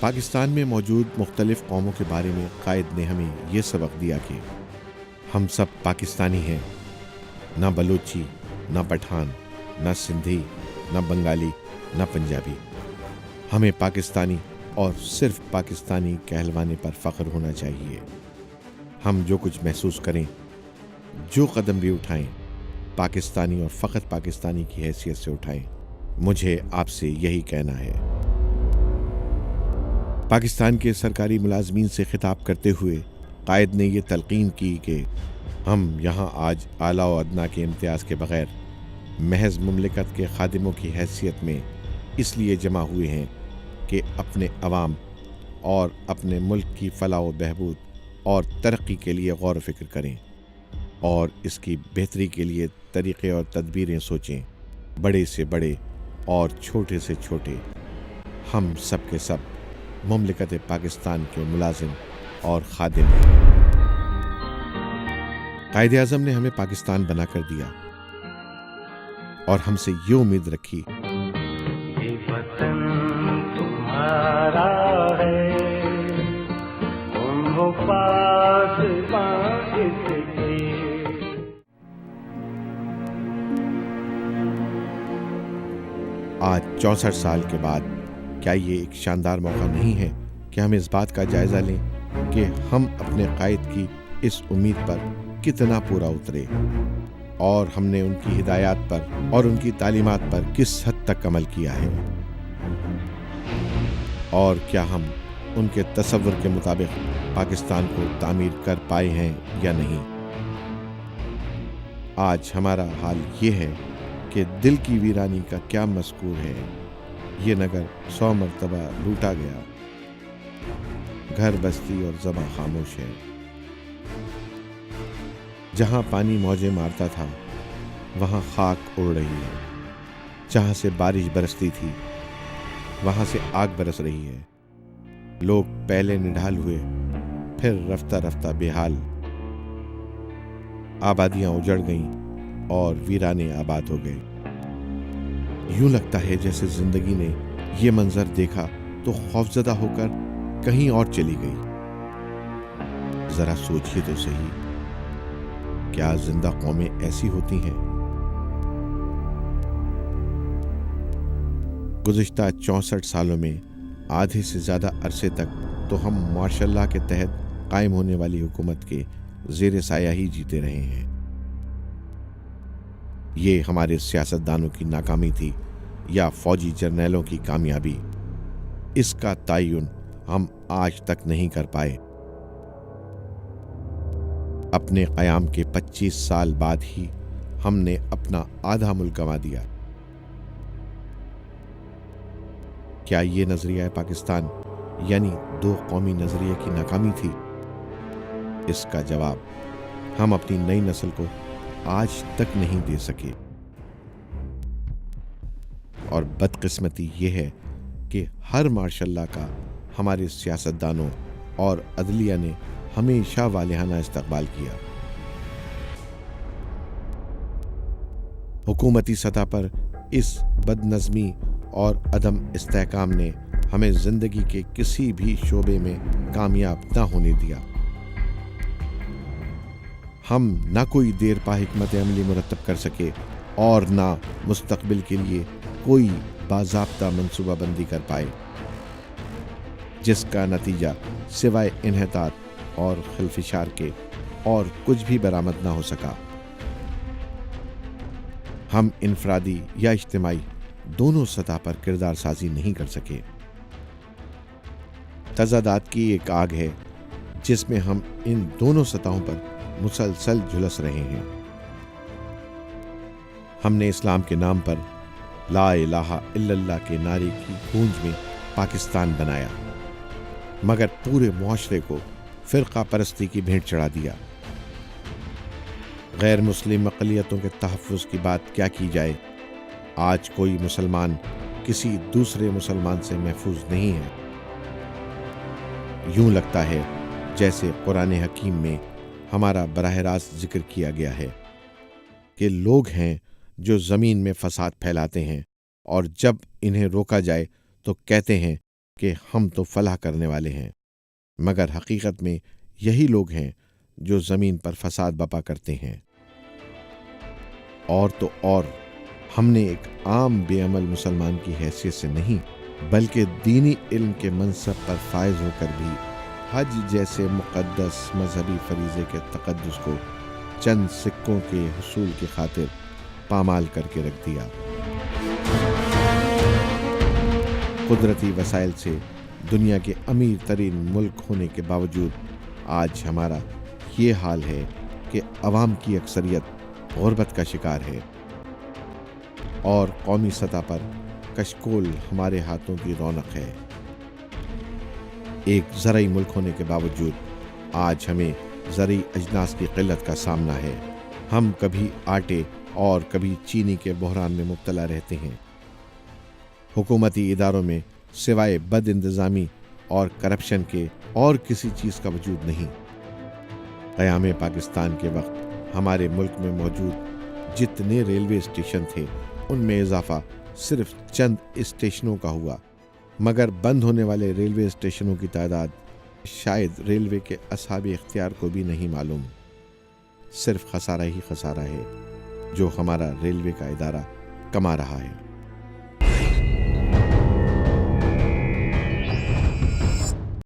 پاکستان میں موجود مختلف قوموں کے بارے میں قائد نے ہمیں یہ سبق دیا کہ ہم سب پاکستانی ہیں، نہ بلوچی، نہ پٹھان، نہ سندھی، نہ بنگالی، نہ پنجابی۔ ہمیں پاکستانی اور صرف پاکستانی کہلوانے پر فخر ہونا چاہیے۔ ہم جو کچھ محسوس کریں، جو قدم بھی اٹھائیں، پاکستانی اور فقط پاکستانی کی حیثیت سے اٹھائیں۔ مجھے آپ سے یہی کہنا ہے۔ پاکستان کے سرکاری ملازمین سے خطاب کرتے ہوئے قائد نے یہ تلقین کی کہ ہم یہاں آج اعلیٰ و ادنیٰ کے امتیاز کے بغیر محض مملکت کے خادموں کی حیثیت میں اس لیے جمع ہوئے ہیں کہ اپنے عوام اور اپنے ملک کی فلاح و بہبود اور ترقی کے لیے غور و فکر کریں اور اس کی بہتری کے لیے طریقے اور تدبیریں سوچیں۔ بڑے سے بڑے اور چھوٹے سے چھوٹے، ہم سب کے سب مملکت پاکستان کے ملازم اور خادم ہیں۔ قائد اعظم نے ہمیں پاکستان بنا کر دیا اور ہم سے یہ امید رکھی یہ وطن تمہارا ہے، تم پاسباں اس کے۔ آج 64 سال کے بعد کیا یہ ایک شاندار موقع نہیں ہے کہ ہم اس بات کا جائزہ لیں کہ ہم اپنے قائد کی اس امید پر کتنا پورا اترے اور ہم نے ان کی ہدایات پر اور ان کی تعلیمات پر کس حد تک عمل کیا ہے، اور کیا ہم ان کے تصور کے مطابق پاکستان کو تعمیر کر پائے ہیں یا نہیں۔ آج ہمارا حال یہ ہے کہ دل کی ویرانی کا کیا مذکور ہے۔ یہ نگر 100 مرتبہ لوٹا گیا، گھر بستی اور زباں خاموش ہے۔ جہاں پانی موجیں مارتا تھا وہاں خاک اڑ رہی ہے، جہاں سے بارش برستی تھی وہاں سے آگ برس رہی ہے۔ لوگ پہلے نڈھال ہوئے، پھر رفتہ رفتہ بے حال۔ آبادیاں اجڑ گئیں اور ویرانے آباد ہو گئے۔ یوں لگتا ہے جیسے زندگی نے یہ منظر دیکھا تو خوفزدہ ہو کر کہیں اور چلی گئی۔ ذرا سوچیے تو صحیح، کیا زندہ قومیں ایسی ہوتی ہیں؟ گزشتہ 64 سالوں میں آدھے سے زیادہ عرصے تک تو ہم ماشاء اللہ کے تحت قائم ہونے والی حکومت کے زیر سایہ ہی جیتے رہے ہیں۔ یہ ہمارے سیاستدانوں کی ناکامی تھی یا فوجی جرنیلوں کی کامیابی، اس کا تعین ہم آج تک نہیں کر پائے۔ اپنے قیام کے 25 سال بعد ہی ہم نے اپنا آدھا ملک گنوا دیا۔ کیا یہ نظریہ پاکستان یعنی دو قومی نظریے کی ناکامی تھی؟ اس کا جواب ہم اپنی نئی نسل کو آج تک نہیں دے سکے، اور بدقسمتی یہ ہے کہ ہر ماشاء اللہ کا ہمارے سیاستدانوں اور عدلیہ نے ہمیشہ والہانہ استقبال کیا۔ حکومتی سطح پر اس بد نظمی اور عدم استحکام نے ہمیں زندگی کے کسی بھی شعبے میں کامیاب نہ ہونے دیا۔ ہم نہ کوئی دیر پا حکمت عملی مرتب کر سکے اور نہ مستقبل کے لیے کوئی باضابطہ منصوبہ بندی کر پائے، جس کا نتیجہ سوائے انحطاط اور خلفشار کے اور کچھ بھی برآمد نہ ہو سکا۔ ہم انفرادی یا اجتماعی دونوں سطح پر کردار سازی نہیں کر سکے۔ تضادات کی ایک آگ ہے جس میں ہم ان دونوں سطحوں پر مسلسل جھلس رہے ہیں۔ ہم نے اسلام کے نام پر لا الہ الا اللہ کے نعرے کی گونج میں پاکستان بنایا، مگر پورے معاشرے کو فرقہ پرستی کی بھینٹ چڑھا دیا۔ غیر مسلم اقلیتوں کے تحفظ کی بات کیا کی جائے، آج کوئی مسلمان کسی دوسرے مسلمان سے محفوظ نہیں ہے۔ یوں لگتا ہے جیسے قرآن حکیم میں ہمارا براہ راست ذکر کیا گیا ہے کہ لوگ ہیں جو زمین میں فساد پھیلاتے ہیں، اور جب انہیں روکا جائے تو کہتے ہیں کہ ہم تو فلاح کرنے والے ہیں، مگر حقیقت میں یہی لوگ ہیں جو زمین پر فساد بپا کرتے ہیں۔ اور تو اور ہم نے ایک عام بے عمل مسلمان کی حیثیت سے نہیں بلکہ دینی علم کے منصب پر فائز ہو کر بھی حج جیسے مقدس مذہبی فریضے کے تقدس کو چند سکوں کے حصول کی خاطر پامال کر کے رکھ دیا۔ قدرتی وسائل سے دنیا کے امیر ترین ملک ہونے کے باوجود آج ہمارا یہ حال ہے کہ عوام کی اکثریت غربت کا شکار ہے، اور قومی سطح پر کشکول ہمارے ہاتھوں کی رونق ہے۔ ایک زرعی ملک ہونے کے باوجود آج ہمیں زرعی اجناس کی قلت کا سامنا ہے۔ ہم کبھی آٹے اور کبھی چینی کے بحران میں مبتلا رہتے ہیں۔ حکومتی اداروں میں سوائے بد انتظامی اور کرپشن کے اور کسی چیز کا وجود نہیں۔ قیام پاکستان کے وقت ہمارے ملک میں موجود جتنے ریلوے اسٹیشن تھے ان میں اضافہ صرف چند اسٹیشنوں کا ہوا، مگر بند ہونے والے ریلوے اسٹیشنوں کی تعداد شاید ریلوے کے اصحاب اختیار کو بھی نہیں معلوم۔ صرف خسارہ ہی خسارہ ہے جو ہمارا ریلوے کا ادارہ کما رہا ہے۔